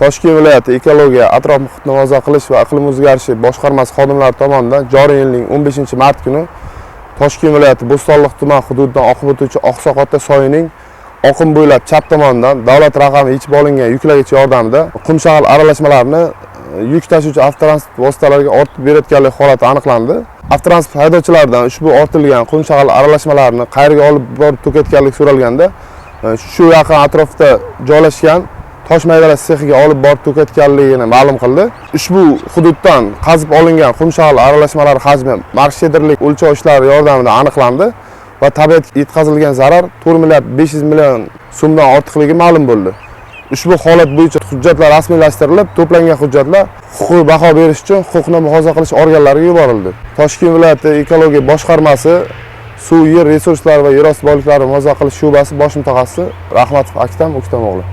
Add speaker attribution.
Speaker 1: Toshkent viloyati ekologiya, atrof muhitni muhofaza qilish va iqlim o'zgarishi boshqarmasi xodimlari tomonidan joriy yilning 15-mart kuni Toshkent viloyati Bo'stonliq tuman hududidan oqib o'tuvchi Oqsoqota soyining oqim bo'ylab chap tomonidan davlat raqami yechib olingan yuklagich yordamida qum shag'al aralashmalarini yuk tashuvchi avtotransport vositalariga ortib berayotganlik holati aniqlandi. Avtotransport haydovchilaridan ushbu ortilgan qum shag'al aralashmalarini qayerga olib borib to'kayotganlik so'ralganda, shu yaqin atrofda joylashgan tosh maydalash sexiga olib borib to'kayotganligini ma'lum qildi. Ushbu hududdan qazib olingan qum shag'al aralashmalari hajmi marshederlik o'lchov ishlari yordamida aniqlandi va tabiatga yetkazilgan zarar 4 milliard 500 million so'mdan ortiqligi ma'lum bo'ldi. Ushbu holat bo'yicha hujjatlar rasmiylashtirilib, to'plangan hujjatlar huquqiy baho berish uchun huquqni muhofaza qilish organlariga yuborildi. Toshkent viloyati ekologiya boshqarmasi suv, yer resurslari va yerosti boyliklari muhofaza qilish sho'basi bosh mutaxassisi Rahmatov Aktam O'ktamoğlu.